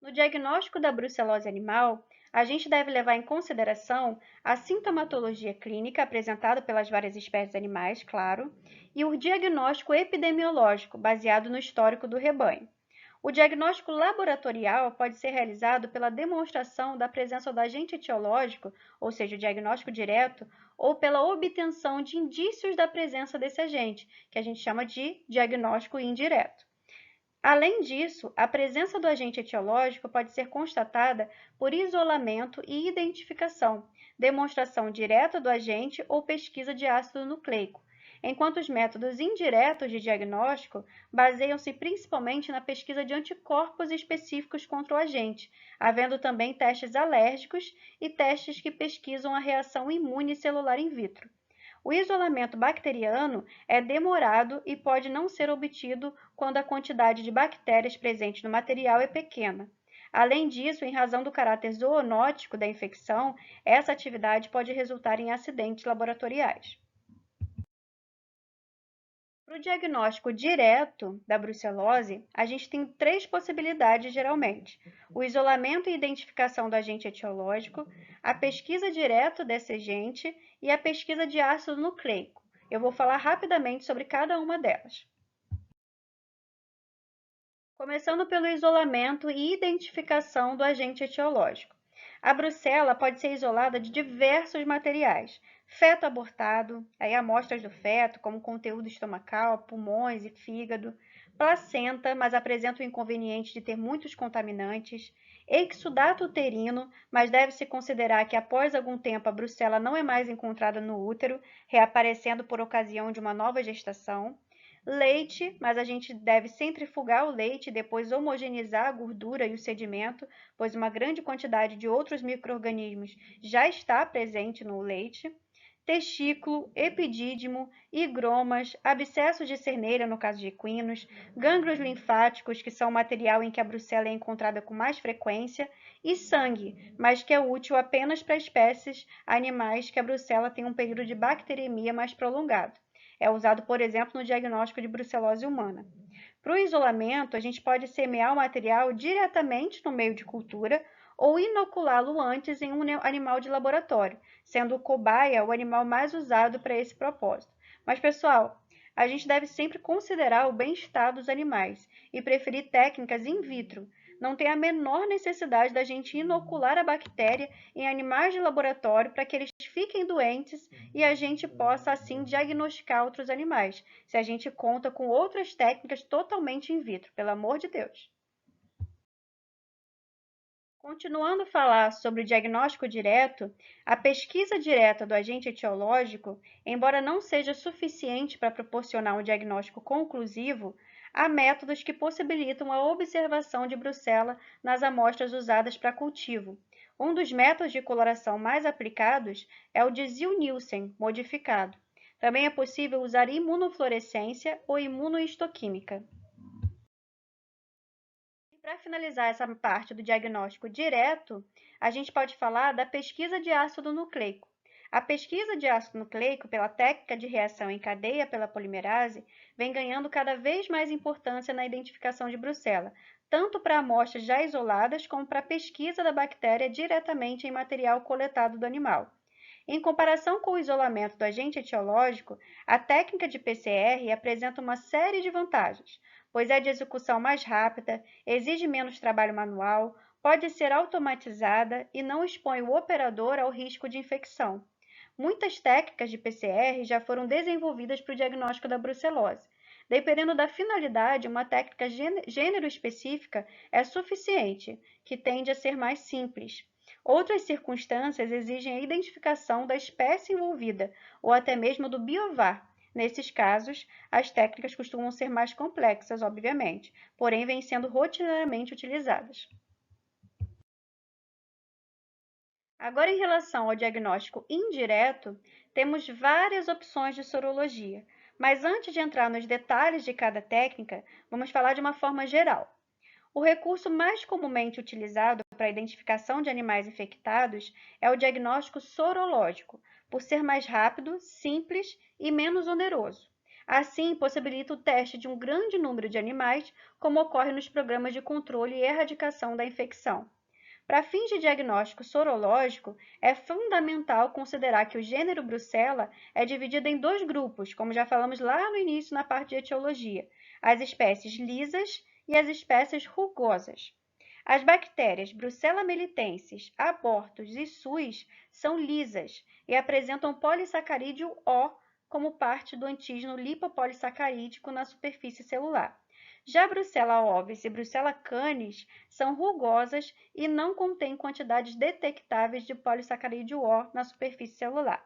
No diagnóstico da brucelose animal, a gente deve levar em consideração a sintomatologia clínica apresentada pelas várias espécies animais, claro, e o diagnóstico epidemiológico, baseado no histórico do rebanho. O diagnóstico laboratorial pode ser realizado pela demonstração da presença do agente etiológico, ou seja, o diagnóstico direto, ou pela obtenção de indícios da presença desse agente, que a gente chama de diagnóstico indireto. Além disso, a presença do agente etiológico pode ser constatada por isolamento e identificação, demonstração direta do agente ou pesquisa de ácido nucleico, enquanto os métodos indiretos de diagnóstico baseiam-se principalmente na pesquisa de anticorpos específicos contra o agente, havendo também testes alérgicos e testes que pesquisam a reação imune celular in vitro. O isolamento bacteriano é demorado e pode não ser obtido quando a quantidade de bactérias presentes no material é pequena. Além disso, em razão do caráter zoonótico da infecção, essa atividade pode resultar em acidentes laboratoriais. Para o diagnóstico direto da brucelose, a gente tem três possibilidades geralmente: o isolamento e identificação do agente etiológico, a pesquisa direta desse agente e a pesquisa de ácido nucleico. Eu vou falar rapidamente sobre cada uma delas. Começando pelo isolamento e identificação do agente etiológico. A brucela pode ser isolada de diversos materiais: feto abortado, aí amostras do feto, como conteúdo estomacal, pulmões e fígado, placenta, mas apresenta o inconveniente de ter muitos contaminantes, exudato uterino, mas deve-se considerar que após algum tempo a brucela não é mais encontrada no útero, reaparecendo por ocasião de uma nova gestação. Leite, mas a gente deve centrifugar o leite e depois homogeneizar a gordura e o sedimento, pois uma grande quantidade de outros micro-organismos já está presente no leite. Testículo, epidídimo, higromas, abscessos de cerneira, no caso de equinos, gânglios linfáticos, que são o material em que a brucela é encontrada com mais frequência, e sangue, mas que é útil apenas para espécies animais que a brucela tem um período de bacteremia mais prolongado. É usado, por exemplo, no diagnóstico de brucelose humana. Para o isolamento, a gente pode semear o material diretamente no meio de cultura ou inoculá-lo antes em um animal de laboratório, sendo o cobaia o animal mais usado para esse propósito. Mas, pessoal, a gente deve sempre considerar o bem-estar dos animais e preferir técnicas in vitro. Não tem a menor necessidade da gente inocular a bactéria em animais de laboratório para que eles fiquem doentes e a gente possa, assim, diagnosticar outros animais, se a gente conta com outras técnicas totalmente in vitro, pelo amor de Deus. Continuando a falar sobre o diagnóstico direto, a pesquisa direta do agente etiológico, embora não seja suficiente para proporcionar um diagnóstico conclusivo, há métodos que possibilitam a observação de brucela nas amostras usadas para cultivo. Um dos métodos de coloração mais aplicados é o de Ziehl-Neelsen modificado. Também é possível usar imunofluorescência ou imunohistoquímica. Para finalizar essa parte do diagnóstico direto, a gente pode falar da pesquisa de ácido nucleico. A pesquisa de ácido nucleico pela técnica de reação em cadeia pela polimerase vem ganhando cada vez mais importância na identificação de brucela, tanto para amostras já isoladas como para a pesquisa da bactéria diretamente em material coletado do animal. Em comparação com o isolamento do agente etiológico, a técnica de PCR apresenta uma série de vantagens, pois é de execução mais rápida, exige menos trabalho manual, pode ser automatizada e não expõe o operador ao risco de infecção. Muitas técnicas de PCR já foram desenvolvidas para o diagnóstico da brucelose. Dependendo da finalidade, uma técnica gênero específica é suficiente, que tende a ser mais simples. Outras circunstâncias exigem a identificação da espécie envolvida ou até mesmo do biovar. Nesses casos, as técnicas costumam ser mais complexas, obviamente, porém vêm sendo rotineiramente utilizadas. Agora, em relação ao diagnóstico indireto, temos várias opções de sorologia, mas antes de entrar nos detalhes de cada técnica, vamos falar de uma forma geral. O recurso mais comumente utilizado para a identificação de animais infectados é o diagnóstico sorológico, por ser mais rápido, simples e menos oneroso. Assim, possibilita o teste de um grande número de animais, como ocorre nos programas de controle e erradicação da infecção. Para fins de diagnóstico sorológico, é fundamental considerar que o gênero Brucella é dividido em dois grupos, como já falamos lá no início na parte de etiologia, as espécies lisas e as espécies rugosas. As bactérias Brucella melitensis, abortus e suis são lisas e apresentam polissacarídeo O como parte do antígeno lipopolissacarídico na superfície celular. Já Brucella ovis e Brucella canis são rugosas e não contêm quantidades detectáveis de polissacarídeo O na superfície celular.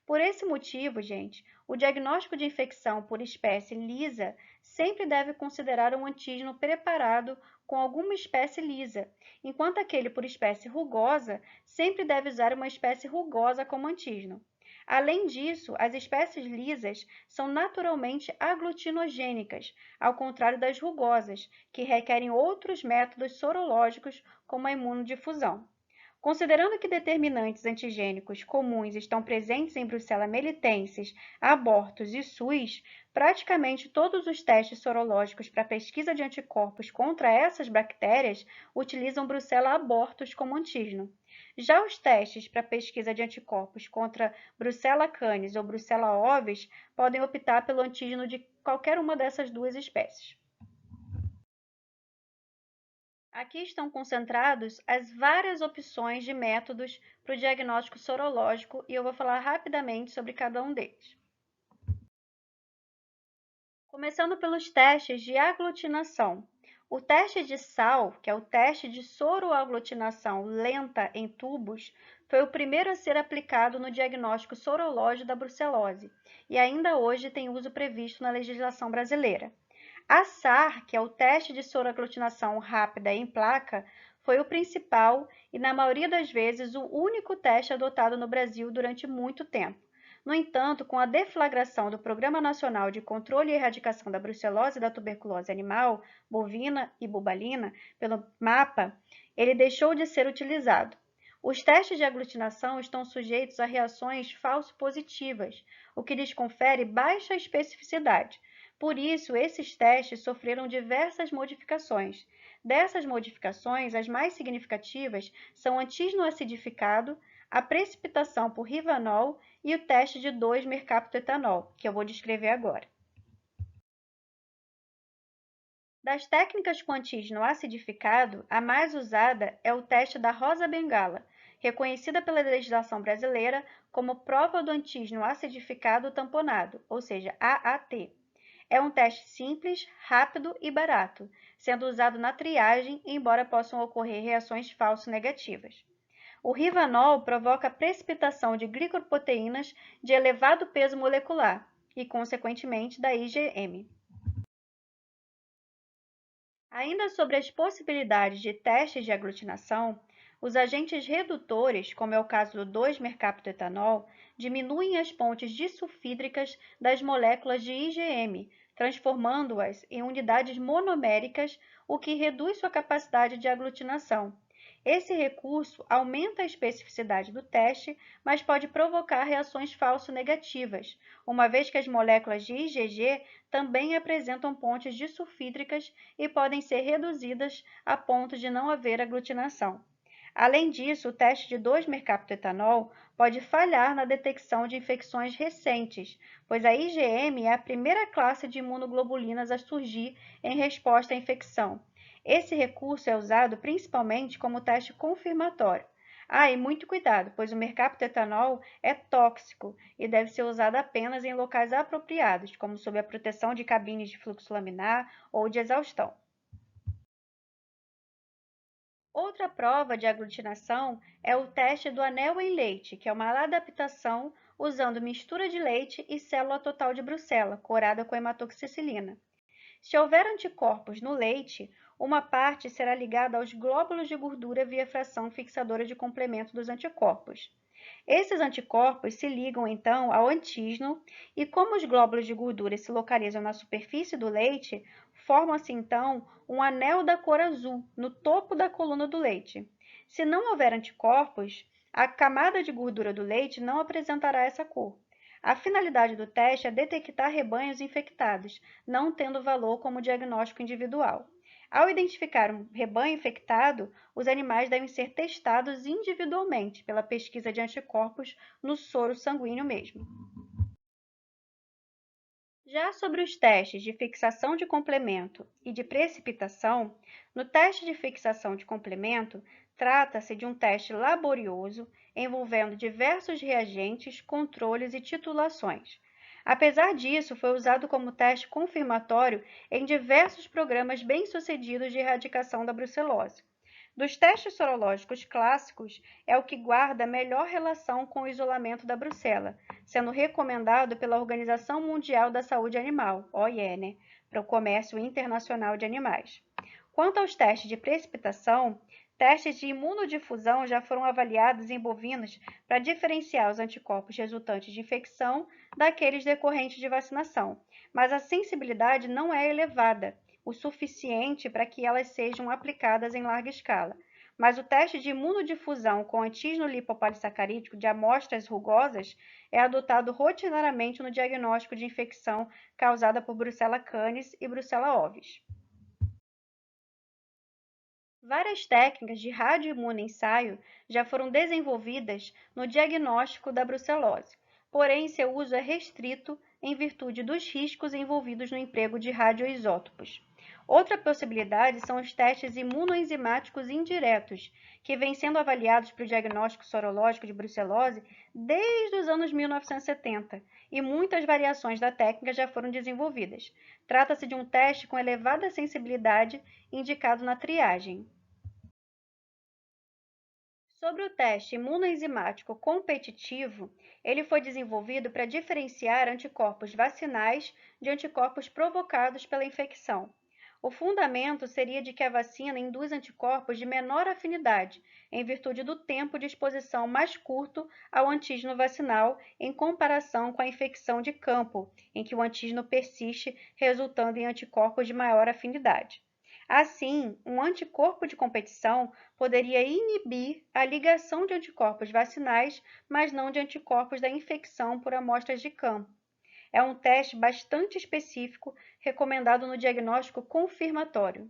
Por esse motivo, gente, o diagnóstico de infecção por espécie lisa sempre deve considerar um antígeno preparado com alguma espécie lisa, enquanto aquele por espécie rugosa sempre deve usar uma espécie rugosa como antígeno. Além disso, as espécies lisas são naturalmente aglutinogênicas, ao contrário das rugosas, que requerem outros métodos sorológicos, como a imunodifusão. Considerando que determinantes antigênicos comuns estão presentes em Brucella melitensis, abortus e suis, praticamente todos os testes sorológicos para pesquisa de anticorpos contra essas bactérias utilizam Brucella abortus como antígeno. Já os testes para pesquisa de anticorpos contra Brucella canis ou Brucella ovis podem optar pelo antígeno de qualquer uma dessas duas espécies. Aqui estão concentrados as várias opções de métodos para o diagnóstico sorológico e eu vou falar rapidamente sobre cada um deles. Começando pelos testes de aglutinação. O teste de Sal, que é o teste de soroaglutinação lenta em tubos, foi o primeiro a ser aplicado no diagnóstico sorológico da brucelose e ainda hoje tem uso previsto na legislação brasileira. A SAR, que é o teste de soroaglutinação rápida em placa, foi o principal e, na maioria das vezes, o único teste adotado no Brasil durante muito tempo. No entanto, com a deflagração do Programa Nacional de Controle e Erradicação da Brucelose e da Tuberculose Animal, bovina e bubalina, pelo MAPA, ele deixou de ser utilizado. Os testes de aglutinação estão sujeitos a reações falso-positivas, o que lhes confere baixa especificidade. Por isso, esses testes sofreram diversas modificações. Dessas modificações, as mais significativas são o antígeno acidificado, a precipitação por Rivanol e o teste de 2-mercaptoetanol, que eu vou descrever agora. Das técnicas com antígeno acidificado, a mais usada é o teste da rosa bengala, reconhecida pela legislação brasileira como prova do antígeno acidificado tamponado, ou seja, AAT. É um teste simples, rápido e barato, sendo usado na triagem, embora possam ocorrer reações falso negativas. O Rivanol provoca a precipitação de glicoproteínas de elevado peso molecular e, consequentemente, da IgM. Ainda sobre as possibilidades de testes de aglutinação, os agentes redutores, como é o caso do 2-mercaptoetanol, diminuem as pontes disulfídricas das moléculas de IgM, transformando-as em unidades monoméricas, o que reduz sua capacidade de aglutinação. Esse recurso aumenta a especificidade do teste, mas pode provocar reações falso-negativas, uma vez que as moléculas de IgG também apresentam pontes disulfídricas e podem ser reduzidas a ponto de não haver aglutinação. Além disso, o teste de 2-mercaptoetanol pode falhar na detecção de infecções recentes, pois a IgM é a primeira classe de imunoglobulinas a surgir em resposta à infecção. Esse recurso é usado principalmente como teste confirmatório. E muito cuidado, pois o mercaptoetanol é tóxico e deve ser usado apenas em locais apropriados, como sob a proteção de cabines de fluxo laminar ou de exaustão. Outra prova de aglutinação é o teste do anel em leite, que é uma adaptação usando mistura de leite e célula total de Brucella, corada com hematoxicilina. Se houver anticorpos no leite, uma parte será ligada aos glóbulos de gordura via fração fixadora de complemento dos anticorpos. Esses anticorpos se ligam então ao antígeno e, como os glóbulos de gordura se localizam na superfície do leite, formam-se então um anel da cor azul no topo da coluna do leite. Se não houver anticorpos, a camada de gordura do leite não apresentará essa cor. A finalidade do teste é detectar rebanhos infectados, não tendo valor como diagnóstico individual. Ao identificar um rebanho infectado, os animais devem ser testados individualmente pela pesquisa de anticorpos no soro sanguíneo mesmo. Já sobre os testes de fixação de complemento e de precipitação, no teste de fixação de complemento, trata-se de um teste laborioso envolvendo diversos reagentes, controles e titulações. Apesar disso, foi usado como teste confirmatório em diversos programas bem-sucedidos de erradicação da brucelose. Dos testes sorológicos clássicos, é o que guarda a melhor relação com o isolamento da brucela, sendo recomendado pela Organização Mundial da Saúde Animal, OIE, para o comércio internacional de animais. Quanto aos testes de precipitação, testes de imunodifusão já foram avaliados em bovinos para diferenciar os anticorpos resultantes de infecção daqueles decorrentes de vacinação, mas a sensibilidade não é elevada o suficiente para que elas sejam aplicadas em larga escala. Mas o teste de imunodifusão com antígeno lipopolissacarídico de amostras rugosas é adotado rotineiramente no diagnóstico de infecção causada por Brucella canis e Brucella ovis. Várias técnicas de radioimunoensaio já foram desenvolvidas no diagnóstico da brucelose, porém seu uso é restrito em virtude dos riscos envolvidos no emprego de radioisótopos. Outra possibilidade são os testes imunoenzimáticos indiretos, que vêm sendo avaliados para o diagnóstico sorológico de brucelose desde os anos 1970, e muitas variações da técnica já foram desenvolvidas. Trata-se de um teste com elevada sensibilidade indicado na triagem. Sobre o teste imunoenzimático competitivo, ele foi desenvolvido para diferenciar anticorpos vacinais de anticorpos provocados pela infecção. O fundamento seria de que a vacina induz anticorpos de menor afinidade, em virtude do tempo de exposição mais curto ao antígeno vacinal em comparação com a infecção de campo, em que o antígeno persiste, resultando em anticorpos de maior afinidade. Assim, um anticorpo de competição poderia inibir a ligação de anticorpos vacinais, mas não de anticorpos da infecção por amostras de campo. É um teste bastante específico, recomendado no diagnóstico confirmatório.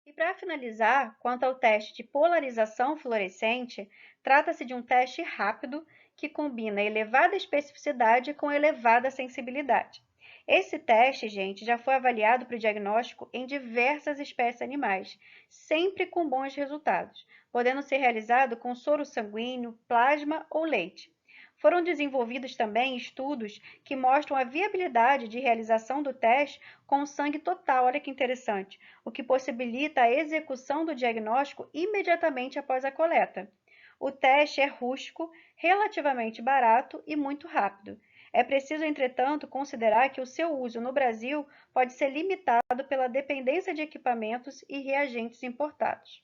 E para finalizar, quanto ao teste de polarização fluorescente, trata-se de um teste rápido que combina elevada especificidade com elevada sensibilidade. Esse teste, gente, já foi avaliado para o diagnóstico em diversas espécies animais, sempre com bons resultados, podendo ser realizado com soro sanguíneo, plasma ou leite. Foram desenvolvidos também estudos que mostram a viabilidade de realização do teste com sangue total, olha que interessante, o que possibilita a execução do diagnóstico imediatamente após a coleta. O teste é rústico, relativamente barato e muito rápido. É preciso, entretanto, considerar que o seu uso no Brasil pode ser limitado pela dependência de equipamentos e reagentes importados.